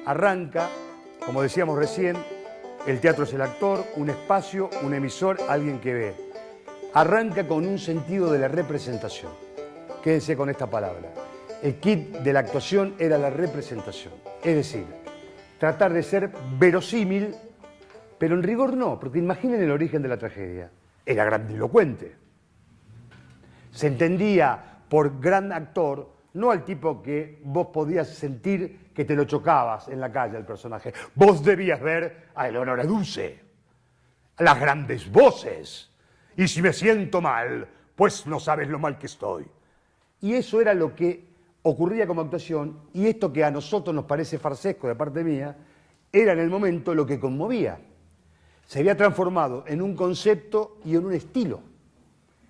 Arranca, como decíamos recién, el teatro es el actor, un espacio, un emisor, alguien que ve. Arranca con un sentido de la representación. Quédense con esta palabra. El kit de la actuación era la representación. Es decir, tratar de ser verosímil, pero en rigor no, porque imaginen el origen de la tragedia. Era grandilocuente. Se entendía por gran actor, no al tipo que vos podías sentir que te lo chocabas en la calle, el personaje. Vos debías ver a Eleonora Duse, a las grandes voces. Y si me siento mal, pues no sabes lo mal que estoy. Y eso era lo que ocurría como actuación, y esto que a nosotros nos parece farsesco de parte mía, era en el momento lo que conmovía. Se había transformado en un concepto y en un estilo.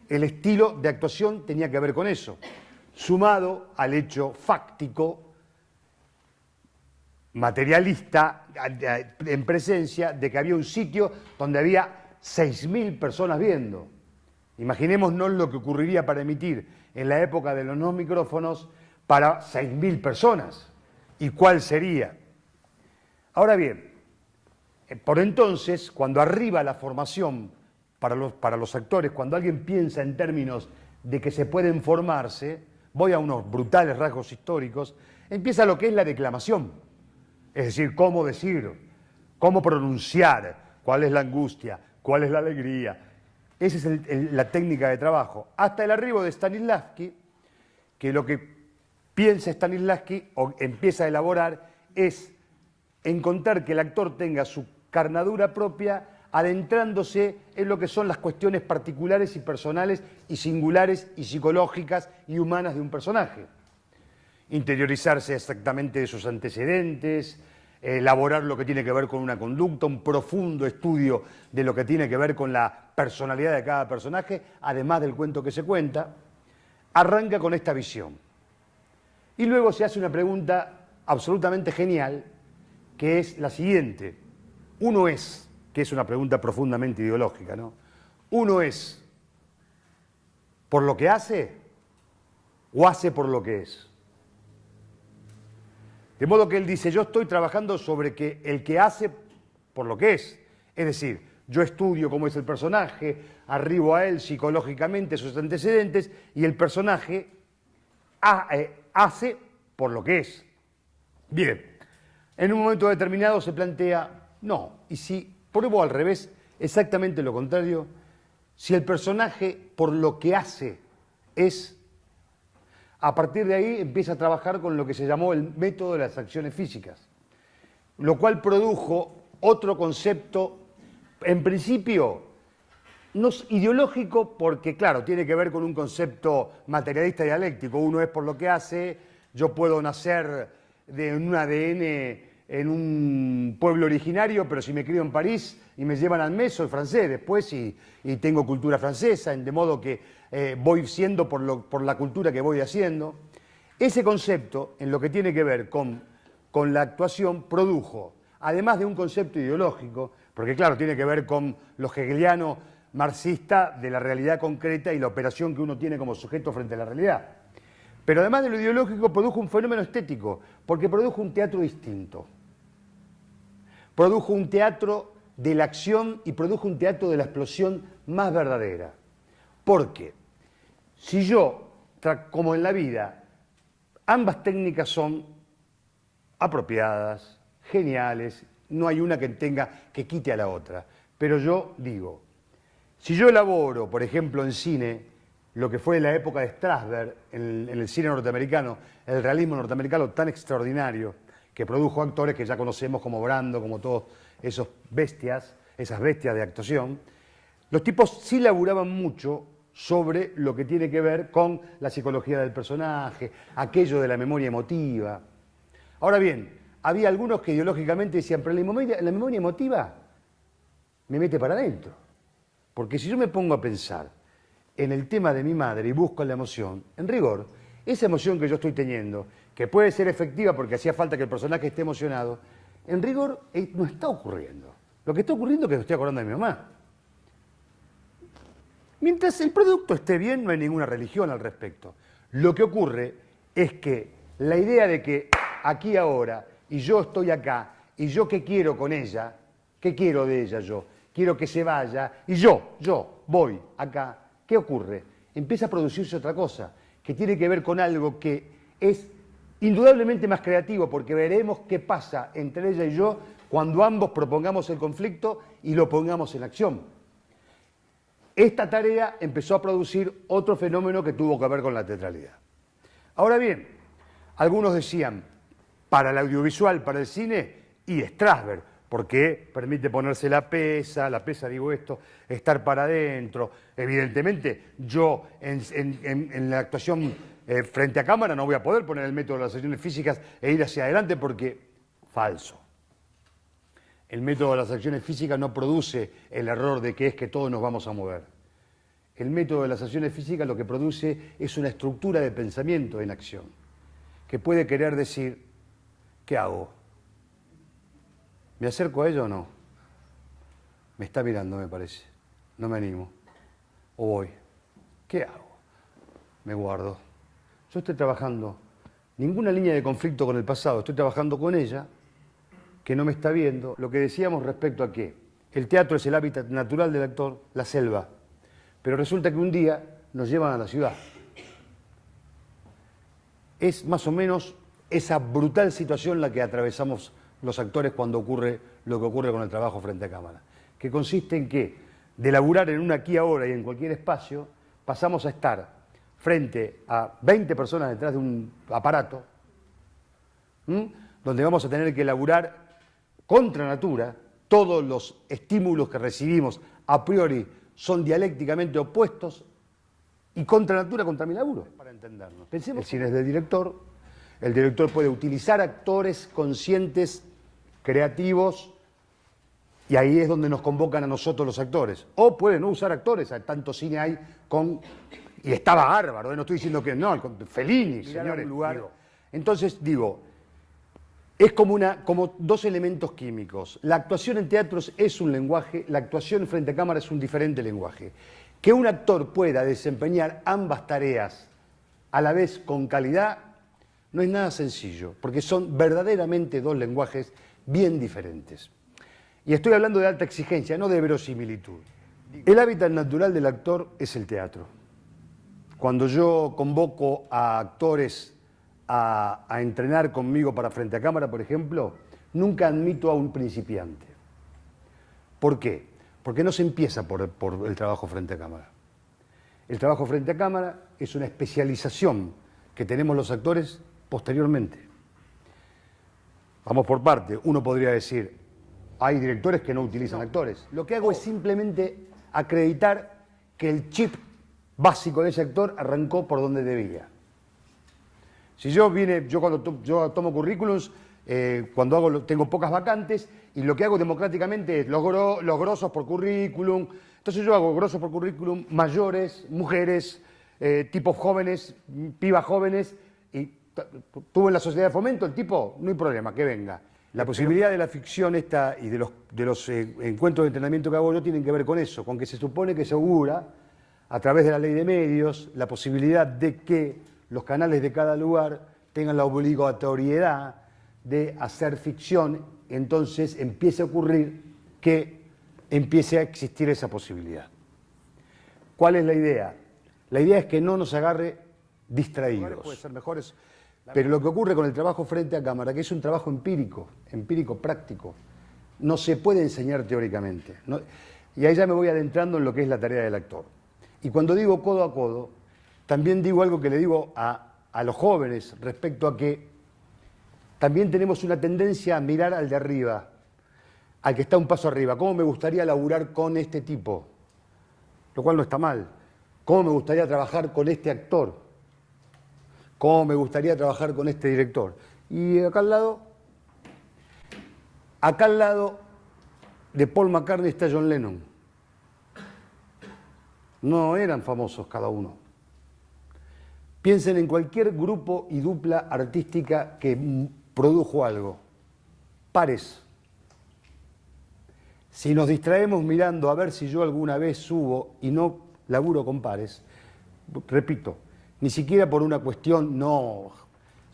El estilo de actuación tenía que ver con eso, sumado al hecho fáctico, materialista, en presencia de que había un sitio donde había 6.000 personas viendo. Imaginémonos lo que ocurriría para emitir en la época de los no micrófonos para 6.000 personas. ¿Y cuál sería? Ahora bien, por entonces, cuando arriba la formación para los actores, cuando alguien piensa en términos de que se pueden formarse, voy a unos brutales rasgos históricos, empieza lo que es la declamación. Es decir, cómo decir, cómo pronunciar, cuál es la angustia, cuál es la alegría. Esa es la técnica de trabajo. Hasta el arribo de Stanislavski, que lo que piensa Stanislavski o empieza a elaborar es encontrar que el actor tenga su carnadura propia, adentrándose en lo que son las cuestiones particulares y personales y singulares y psicológicas y humanas de un personaje. Interiorizarse exactamente de sus antecedentes, elaborar lo que tiene que ver con una conducta, un profundo estudio de lo que tiene que ver con la personalidad de cada personaje, además del cuento que se cuenta. Arranca con esta visión. Y luego se hace una pregunta absolutamente genial, que es la siguiente. Uno es, que es una pregunta profundamente ideológica, ¿no? Uno es por lo que hace o hace por lo que es. De modo que él dice, yo estoy trabajando sobre que el que hace por lo que es. Es decir, yo estudio cómo es el personaje, arribo a él psicológicamente, sus antecedentes, y el personaje hace por lo que es. Bien, en un momento determinado se plantea, no, y si pruebo al revés, exactamente lo contrario, si el personaje por lo que hace es, a partir de ahí empieza a trabajar con lo que se llamó el método de las acciones físicas, lo cual produjo otro concepto, en principio, no es ideológico porque, claro, tiene que ver con un concepto materialista dialéctico. Uno es por lo que hace, yo puedo nacer de un ADN en un pueblo originario, pero si me crío en París y me llevan al mes, soy francés después y tengo cultura francesa, de modo que voy siendo por la cultura que voy haciendo. Ese concepto, en lo que tiene que ver con la actuación, produjo, además de un concepto ideológico, porque claro, tiene que ver con lo hegeliano marxista de la realidad concreta y la operación que uno tiene como sujeto frente a la realidad. Pero además de lo ideológico, produjo un fenómeno estético, porque produjo un teatro distinto. Produjo un teatro de la acción y produjo un teatro de la explosión más verdadera. Porque si yo, como en la vida, ambas técnicas son apropiadas, geniales, no hay una que quite a la otra. Pero yo digo, si yo elaboro, por ejemplo, en cine, lo que fue en la época de Strasberg, en el cine norteamericano, el realismo norteamericano tan extraordinario, que produjo actores que ya conocemos como Brando, como todos esas bestias de actuación, los tipos sí laburaban mucho sobre lo que tiene que ver con la psicología del personaje, aquello de la memoria emotiva. Ahora bien, había algunos que ideológicamente decían, pero la memoria emotiva me mete para adentro. Porque si yo me pongo a pensar en el tema de mi madre y busco la emoción, en rigor, esa emoción que yo estoy teniendo, que puede ser efectiva porque hacía falta que el personaje esté emocionado, en rigor no está ocurriendo. Lo que está ocurriendo es que me estoy acordando de mi mamá. Mientras el producto esté bien, no hay ninguna religión al respecto. Lo que ocurre es que la idea de que aquí ahora y yo estoy acá, y yo qué quiero con ella, qué quiero de ella yo, quiero que se vaya, y yo voy acá, ¿qué ocurre? Empieza a producirse otra cosa, que tiene que ver con algo que es indudablemente más creativo, porque veremos qué pasa entre ella y yo cuando ambos propongamos el conflicto y lo pongamos en acción. Esta tarea empezó a producir otro fenómeno que tuvo que ver con la teatralidad. Ahora bien, algunos decían, para el audiovisual, para el cine, y Strasberg, porque permite ponerse la pesa digo esto, estar para adentro. Evidentemente, yo en la actuación frente a cámara no voy a poder poner el método de las acciones físicas e ir hacia adelante porque falso. El método de las acciones físicas no produce el error de que es que todos nos vamos a mover. El método de las acciones físicas lo que produce es una estructura de pensamiento en acción, que puede querer decir, ¿qué hago? ¿Me acerco a ella o no? Me está mirando, me parece. No me animo. O voy. ¿Qué hago? Me guardo. Yo estoy trabajando ninguna línea de conflicto con el pasado, estoy trabajando con ella, que no me está viendo. Lo que decíamos respecto a que el teatro es el hábitat natural del actor, la selva. Pero resulta que un día nos llevan a la ciudad. Es más o menos esa brutal situación la que atravesamos los actores cuando ocurre lo que ocurre con el trabajo frente a cámara, que consiste en que, de laburar en un aquí y ahora y en cualquier espacio, pasamos a estar frente a 20 personas detrás de un aparato, donde vamos a tener que laburar contra natura. Todos los estímulos que recibimos a priori son dialécticamente opuestos, y contra natura contra mi laburo, para entendernos. Pensemos, el cine es del director, el director puede utilizar actores conscientes, creativos, y ahí es donde nos convocan a nosotros los actores. O puede no usar actores, tanto cine hay con... Y estaba bárbaro, no estoy diciendo que no, Fellini, señores. Entonces digo, es como dos elementos químicos. La actuación en teatros es un lenguaje, la actuación frente a cámara es un diferente lenguaje. Que un actor pueda desempeñar ambas tareas a la vez con calidad no es nada sencillo, porque son verdaderamente dos lenguajes bien diferentes. Y estoy hablando de alta exigencia, no de verosimilitud. El hábitat natural del actor es el teatro. Cuando yo convoco a actores a entrenar conmigo para frente a cámara, por ejemplo, nunca admito a un principiante. ¿Por qué? Porque no se empieza por el trabajo frente a cámara. El trabajo frente a cámara es una especialización que tenemos los actores posteriormente. Vamos por parte. Uno podría decir, hay directores que no utilizan actores. Lo que hago es simplemente acreditar que el chip básico de ese actor arrancó por donde debía. Si yo cuando yo tomo currículums, cuando tengo pocas vacantes, y lo que hago democráticamente es los grosos por currículum. Entonces yo hago grosos por currículum, mayores, mujeres, tipos jóvenes, pibas jóvenes, y tuvo en la sociedad de fomento el tipo, no hay problema, que venga. La posibilidad de la ficción esta y de los encuentros de entrenamiento que hago yo tienen que ver con eso, con que se supone que se augura, a través de la ley de medios, la posibilidad de que los canales de cada lugar tengan la obligatoriedad de hacer ficción, entonces empiece a ocurrir que empiece a existir esa posibilidad. ¿Cuál es la idea? La idea es que no nos agarre distraídos. Puede ser mejores, pero lo que ocurre con el trabajo frente a cámara, que es un trabajo empírico, práctico, no se puede enseñar teóricamente, ¿no? Y ahí ya me voy adentrando en lo que es la tarea del actor. Y cuando digo codo a codo, también digo algo que le digo a los jóvenes respecto a que también tenemos una tendencia a mirar al de arriba, al que está un paso arriba. ¿Cómo me gustaría laburar con este tipo? Lo cual no está mal. ¿Cómo me gustaría trabajar con este actor? ¿Cómo me gustaría trabajar con este director? Y acá al lado de Paul McCartney está John Lennon. No eran famosos cada uno. Piensen en cualquier grupo y dupla artística que produjo algo. Pares. Si nos distraemos mirando a ver si yo alguna vez subo y no laburo con pares, repito, ni siquiera por una cuestión, no,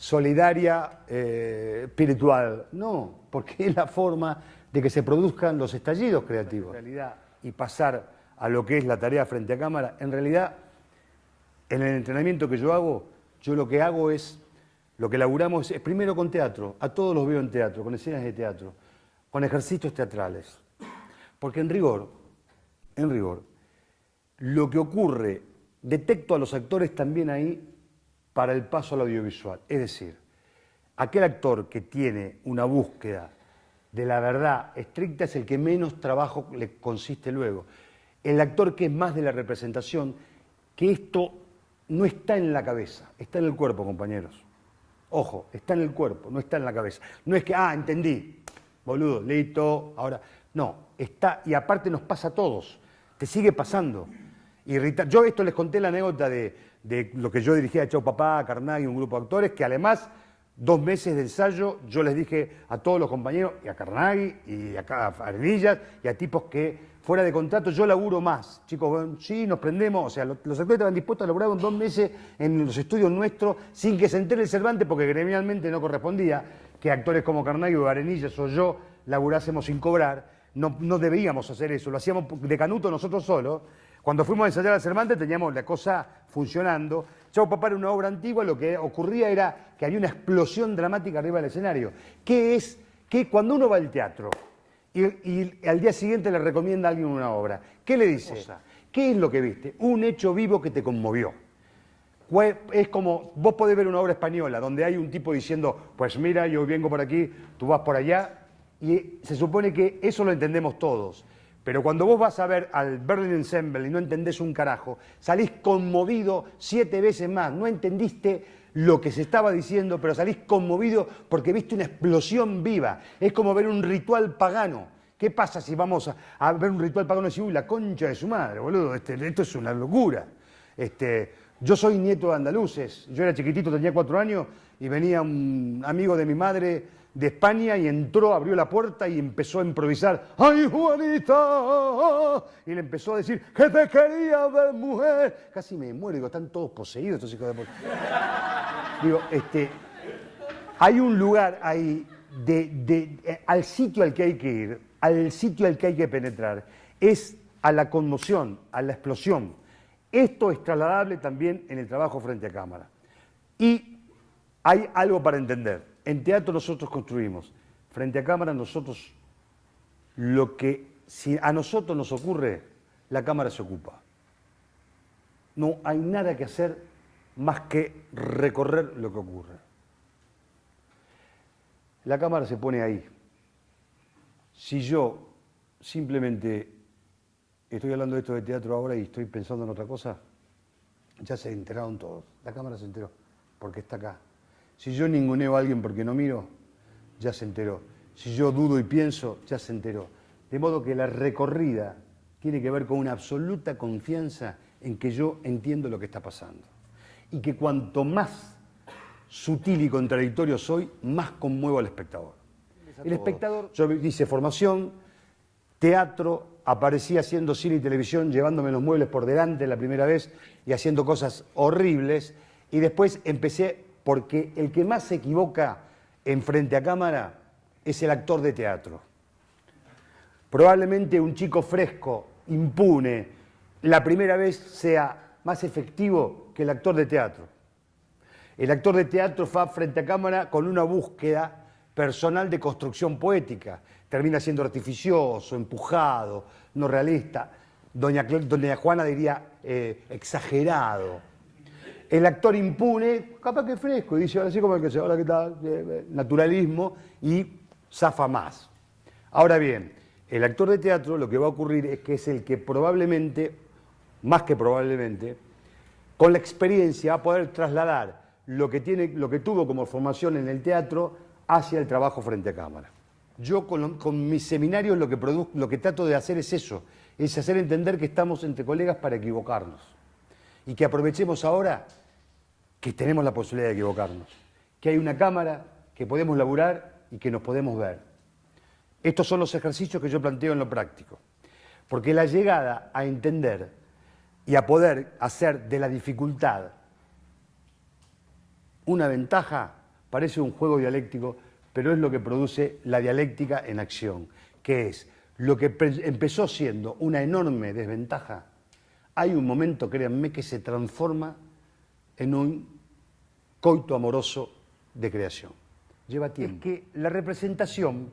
solidaria, espiritual. No, porque es la forma de que se produzcan los estallidos creativos. En realidad, y pasar a lo que es la tarea frente a cámara, en realidad, en el entrenamiento que yo hago, yo lo que hago es, lo que laburamos es primero con teatro, a todos los veo en teatro, con escenas de teatro, con ejercicios teatrales. Porque en rigor, lo que ocurre, detecto a los actores también ahí para el paso al audiovisual. Es decir, aquel actor que tiene una búsqueda de la verdad estricta es el que menos trabajo le consiste luego. El actor que es más de la representación, que esto no está en la cabeza, está en el cuerpo, compañeros. Ojo, está en el cuerpo, no está en la cabeza. No es que, entendí, boludo, listo, ahora... No, está, y aparte nos pasa a todos, te sigue pasando. Yo esto les conté la anécdota de lo que yo dirigía a Chau Papá, a Carnaghi, un grupo de actores, que además, 2 meses de ensayo, yo les dije a todos los compañeros, y a Carnaghi, y a Arenillas, y a tipos que fuera de contrato, yo laburo más. Chicos, bueno, sí, nos prendemos, o sea, los actores estaban dispuestos a laburar 2 meses en los estudios nuestros, sin que se entere el Cervantes, porque gremialmente no correspondía que actores como Carnaghi o Arenillas o yo laburásemos sin cobrar. No deberíamos hacer eso, lo hacíamos de canuto nosotros solos. Cuando fuimos a ensayar al Cervantes teníamos la cosa funcionando. Chau Papá era una obra antigua, lo que ocurría era que había una explosión dramática arriba del escenario. Que es que cuando uno va al teatro y al día siguiente le recomienda a alguien una obra, ¿qué le dice? ¿Qué es lo que viste? Un hecho vivo que te conmovió. Es como, vos podés ver una obra española donde hay un tipo diciendo, pues mira, yo vengo por aquí, tú vas por allá, y se supone que eso lo entendemos todos. Pero cuando vos vas a ver al Berlin Ensemble y no entendés un carajo, salís conmovido 7 veces más. No entendiste lo que se estaba diciendo, pero salís conmovido porque viste una explosión viva. Es como ver un ritual pagano. ¿Qué pasa si vamos a ver un ritual pagano y decir, uy, la concha de su madre, boludo, esto es una locura? Yo soy nieto de andaluces. Yo era chiquitito, tenía 4 años, y venía un amigo de mi madre de España y entró, abrió la puerta y empezó a improvisar. ¡Ay, Juanita! Y le empezó a decir, que te quería ver, mujer. Casi me muero, digo, están todos poseídos estos hijos de puta. Digo, hay un lugar ahí al sitio al que hay que ir, al sitio al que hay que penetrar, es a la conmoción, a la explosión. Esto es trasladable también en el trabajo frente a cámara. Y hay algo para entender. En teatro nosotros construimos, frente a cámara nosotros, si a nosotros nos ocurre, la cámara se ocupa. No hay nada que hacer más que recorrer lo que ocurre. La cámara se pone ahí. Si yo simplemente estoy hablando de esto de teatro ahora y estoy pensando en otra cosa, ya se enteraron todos. La cámara se enteró, porque está acá. Si yo ninguneo a alguien porque no miro, ya se enteró. Si yo dudo y pienso, ya se enteró. De modo que la recorrida tiene que ver con una absoluta confianza en que yo entiendo lo que está pasando. Y que cuanto más sutil y contradictorio soy, más conmuevo al espectador. El espectador, yo hice formación, teatro, aparecía haciendo cine y televisión, llevándome los muebles por delante la primera vez y haciendo cosas horribles. Y después empecé, porque el que más se equivoca en frente a cámara es el actor de teatro. Probablemente un chico fresco, impune, la primera vez sea más efectivo que el actor de teatro. El actor de teatro va frente a cámara con una búsqueda personal de construcción poética. Termina siendo artificioso, empujado, no realista. Doña Juana diría exagerado. El actor impune, capaz que fresco, y dice, ahora sí como el que se, ahora qué tal, naturalismo, y zafa más. Ahora bien, el actor de teatro lo que va a ocurrir es que es el que probablemente, más que probablemente, con la experiencia va a poder trasladar lo que tuvo como formación en el teatro hacia el trabajo frente a cámara. Yo con mis seminarios lo que trato de hacer es eso, es hacer entender que estamos entre colegas para equivocarnos y que aprovechemos ahora que tenemos la posibilidad de equivocarnos, que hay una cámara, que podemos laburar y que nos podemos ver. Estos son los ejercicios que yo planteo en lo práctico, porque la llegada a entender y a poder hacer de la dificultad una ventaja parece un juego dialéctico, pero es lo que produce la dialéctica en acción, que es lo que empezó siendo una enorme desventaja. Hay un momento, créanme, que se transforma en un coito amoroso de creación. Lleva tiempo. Es que la representación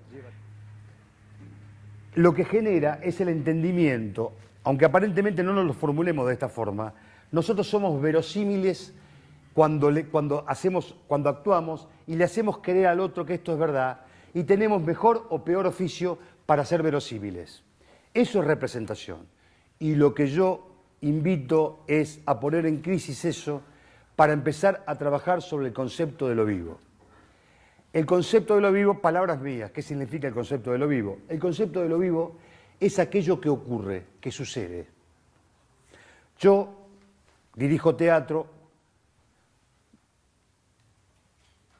lo que genera es el entendimiento, aunque aparentemente no nos lo formulemos de esta forma, nosotros somos verosímiles cuando actuamos y le hacemos creer al otro que esto es verdad y tenemos mejor o peor oficio para ser verosímiles. Eso es representación. Y lo que yo invito es a poner en crisis eso para empezar a trabajar sobre el concepto de lo vivo. El concepto de lo vivo, palabras mías, ¿qué significa el concepto de lo vivo? El concepto de lo vivo es aquello que ocurre, que sucede. Yo dirijo teatro,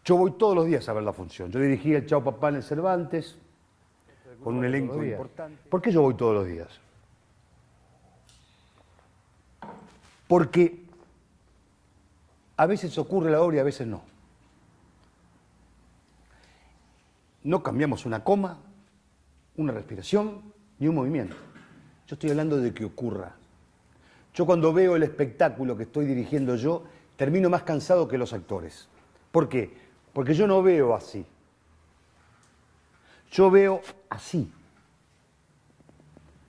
yo voy todos los días a ver la función. Yo dirigí el Chao Papá en el Cervantes, con un elenco importante. ¿Por qué yo voy todos los días? Porque a veces ocurre la obra y a veces no. No cambiamos una coma, una respiración, ni un movimiento. Yo estoy hablando de que ocurra. Yo cuando veo el espectáculo que estoy dirigiendo yo, termino más cansado que los actores. ¿Por qué? Porque yo no veo así. Yo veo así.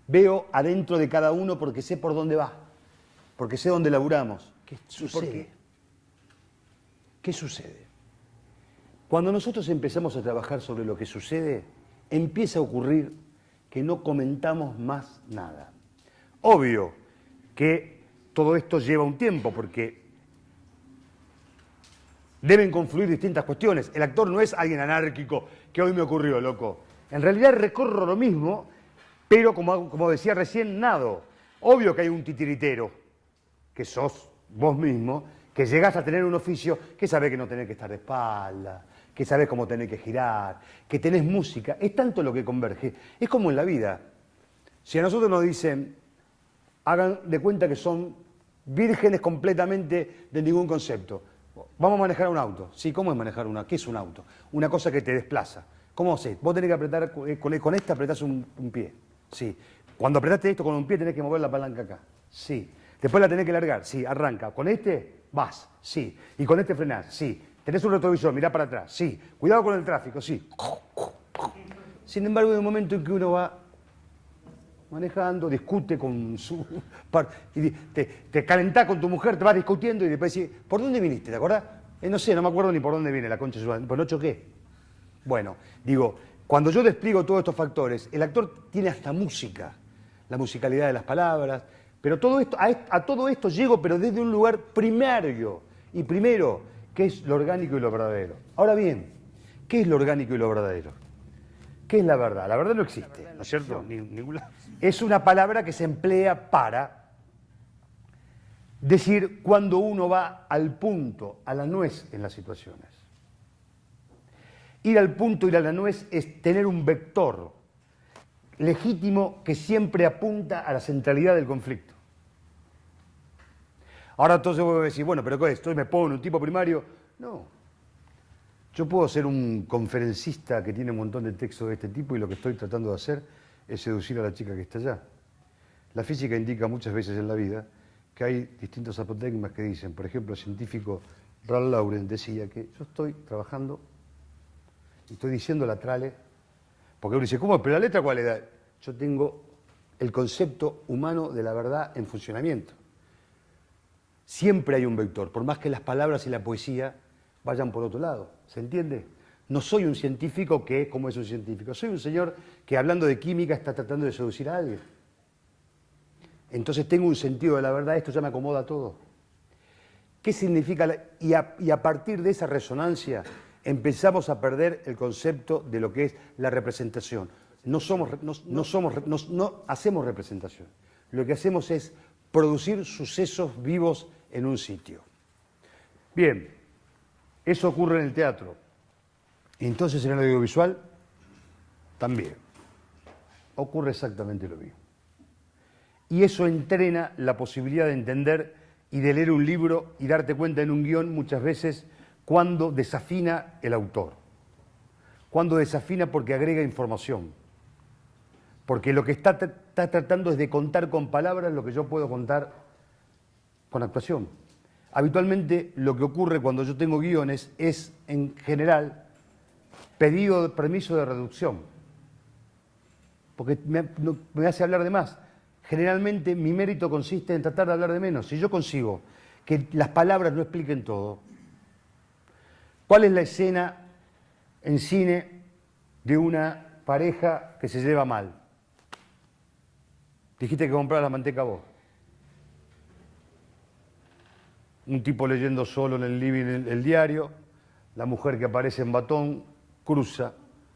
Veo adentro de cada uno porque sé por dónde va, porque sé dónde laburamos. ¿Qué sucede? ¿Qué sucede? Cuando nosotros empezamos a trabajar sobre lo que sucede, empieza a ocurrir que no comentamos más nada. Obvio que todo esto lleva un tiempo porque deben confluir distintas cuestiones. El actor no es alguien anárquico que hoy me ocurrió, loco. En realidad recorro lo mismo, pero como decía recién, nado. Obvio que hay un titiritero, que sos vos mismo, que llegás a tener un oficio que sabés que no tenés que estar de espalda, que sabés cómo tenés que girar, que tenés música. Es tanto lo que converge. Es como en la vida. Si a nosotros nos dicen, hagan de cuenta que son vírgenes completamente de ningún concepto. Vamos a manejar un auto. Sí, ¿cómo es manejar una? ¿Qué es un auto? Una cosa que te desplaza. ¿Cómo haces? Vos tenés que apretar, con esta apretás un pie. Sí. Cuando apretaste esto con un pie tenés que mover la palanca acá. Sí. Después la tenés que largar. Sí, arranca. Con este vas. Sí. Y con este frenás. Sí. Tenés un retrovisor, mirá para atrás. Sí. Cuidado con el tráfico. Sí. Sin embargo, hay un momento en que uno va manejando, discute con su... y te calentás con tu mujer, te vas discutiendo y después decís, ¿por dónde viniste? ¿Te acordás? No sé, no me acuerdo ni por dónde viene la concha de su madre. ¿Pues no choqué? Bueno, digo, cuando yo despliego todos estos factores, el actor tiene hasta música, la musicalidad de las palabras, pero todo esto, a todo esto llego, pero desde un lugar primario y primero, que es lo orgánico y lo verdadero. Ahora bien, ¿qué es lo orgánico y lo verdadero? ¿Qué es la verdad? La verdad no existe, ¿no es cierto? Es una palabra que se emplea para decir cuando uno va al punto, a la nuez en las situaciones. Ir al punto, ir a la nuez es tener un vector legítimo que siempre apunta a la centralidad del conflicto. Ahora entonces voy a decir, bueno, pero ¿qué es? ¿Entonces me pongo en un tipo primario? No. Yo puedo ser un conferencista que tiene un montón de textos de este tipo y lo que estoy tratando de hacer es seducir a la chica que está allá. La física indica muchas veces en la vida que hay distintos apotegmas que dicen, por ejemplo, el científico Ralph Lauren decía que yo estoy trabajando y estoy diciendo la trale, porque uno dice, ¿cómo? ¿Pero la letra cuál es? Yo tengo el concepto humano de la verdad en funcionamiento. Siempre hay un vector, por más que las palabras y la poesía vayan por otro lado, ¿se entiende? No soy un científico que, ¿cómo es un científico? Soy un señor que hablando de química está tratando de seducir a alguien. Entonces tengo un sentido de la verdad, esto ya me acomoda todo. ¿Qué significa? Y a partir de esa resonancia empezamos a perder el concepto de lo que es la representación. No hacemos representación. Lo que hacemos es producir sucesos vivos en un sitio. Bien, eso ocurre en el teatro. Entonces en el audiovisual también ocurre exactamente lo mismo. Y eso entrena la posibilidad de entender y de leer un libro y darte cuenta en un guión muchas veces cuando desafina el autor, cuando desafina porque agrega información, porque lo que está tratando es de contar con palabras lo que yo puedo contar con actuación. Habitualmente lo que ocurre cuando yo tengo guiones es, en general, pedido de permiso de reducción, porque me hace hablar de más. Generalmente mi mérito consiste en tratar de hablar de menos. Si yo consigo que las palabras no expliquen todo, ¿cuál es la escena en cine de una pareja que se lleva mal? Dijiste que comprabas la manteca vos. Un tipo leyendo solo en el living el diario, la mujer que aparece en batón, cruza,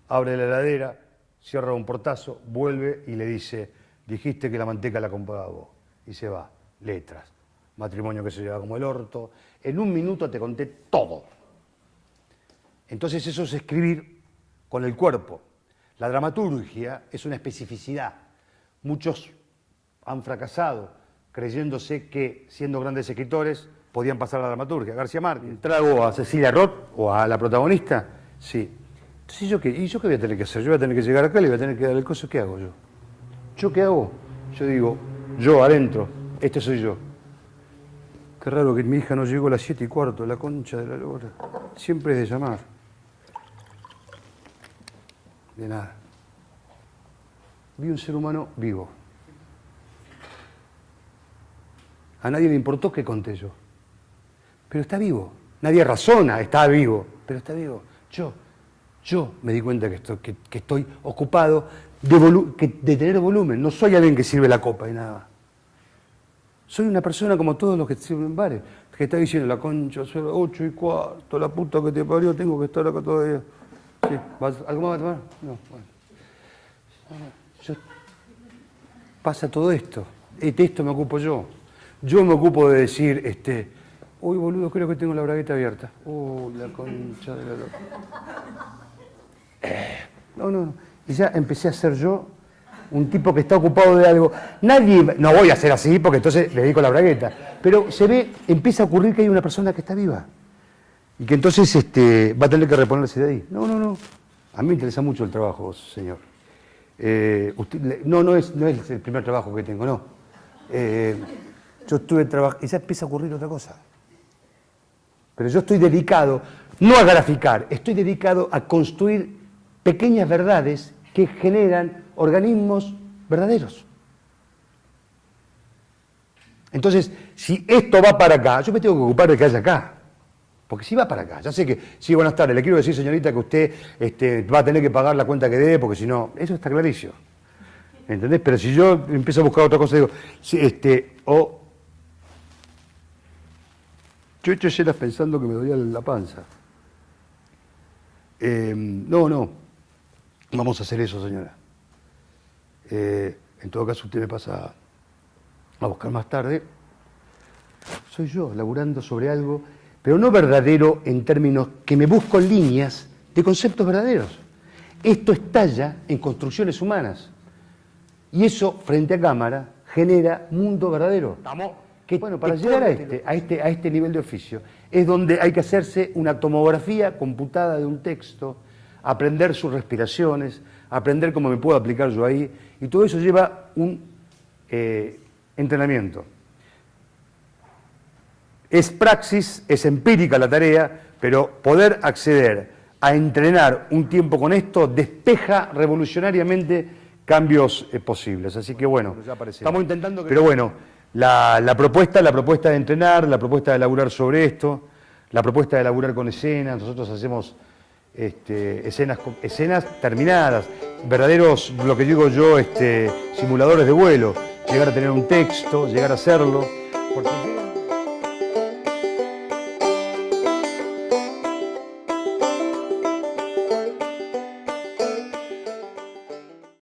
abre la heladera, cierra un portazo, vuelve y le dice, dijiste que la manteca la comprabas vos. Y se va, letras, matrimonio que se lleva como el orto. En un minuto te conté todo. Entonces eso es escribir con el cuerpo. La dramaturgia es una especificidad. Muchos han fracasado creyéndose que, siendo grandes escritores, podían pasar a la dramaturgia. García Márquez. ¿Trago a Cecilia Roth o a la protagonista? Sí. Entonces, ¿y yo qué voy a tener que hacer? Yo voy a tener que llegar acá y le voy a tener que dar el coso. ¿Qué hago yo? ¿Yo qué hago? Yo digo, yo adentro, este soy yo. Qué raro que mi hija no llegó a las 7:15, la concha de la lora. Siempre es de llamar. De nada. Vi un ser humano vivo. A nadie le importó qué conté yo. Pero está vivo. Nadie razona, está vivo, pero está vivo. Yo me di cuenta que estoy ocupado de tener volumen. No soy alguien que sirve la copa y nada. Soy una persona como todos los que sirven bares, que está diciendo, la concha, son las 8:15, la puta que te parió, tengo que estar acá todavía. Sí, ¿algo más va a tomar? No, bueno. Pasa todo esto. De esto me ocupo yo. Yo me ocupo de decir, uy, boludo, creo que tengo la bragueta abierta. Uy, la concha de la loca. No. Y ya empecé a ser yo un tipo que está ocupado de algo. No voy a ser así porque entonces le dedico la bragueta. Pero empieza a ocurrir que hay una persona que está viva. Y que entonces va a tener que reponerse de ahí. No. A mí me interesa mucho el trabajo, señor. No es el primer trabajo que tengo, no. Yo estuve trabajando y ya empieza a ocurrir otra cosa. Pero yo estoy dedicado, no a graficar, estoy dedicado a construir pequeñas verdades que generan organismos verdaderos. Entonces, si esto va para acá, yo me tengo que ocupar de que haya acá. Porque si va para acá, ya sé que, sí, buenas tardes, le quiero decir, señorita, que usted va a tener que pagar la cuenta que dé, porque si no, eso está clarísimo. ¿Entendés? Pero si yo empiezo a buscar otra cosa, digo, yo he hecho escenas pensando que me dolía la panza. No. Vamos a hacer eso, señora. En todo caso, usted me pasa a buscar más tarde. Soy yo, laburando sobre algo, pero no verdadero en términos que me busco en líneas de conceptos verdaderos. Esto estalla en construcciones humanas. Y eso, frente a cámara, genera mundo verdadero. Bueno, para llegar a este nivel de oficio, es donde hay que hacerse una tomografía computada de un texto, aprender sus respiraciones, aprender cómo me puedo aplicar yo ahí, y todo eso lleva un entrenamiento. Es praxis, es empírica la tarea, pero poder acceder a entrenar un tiempo con esto despeja revolucionariamente cambios posibles. Así que bueno, estamos intentando que... Pero bueno, la propuesta de entrenar, la propuesta de laburar sobre esto, la propuesta de laburar con escenas, nosotros hacemos escenas terminadas, verdaderos, lo que digo yo, simuladores de vuelo, llegar a tener un texto, llegar a hacerlo, porque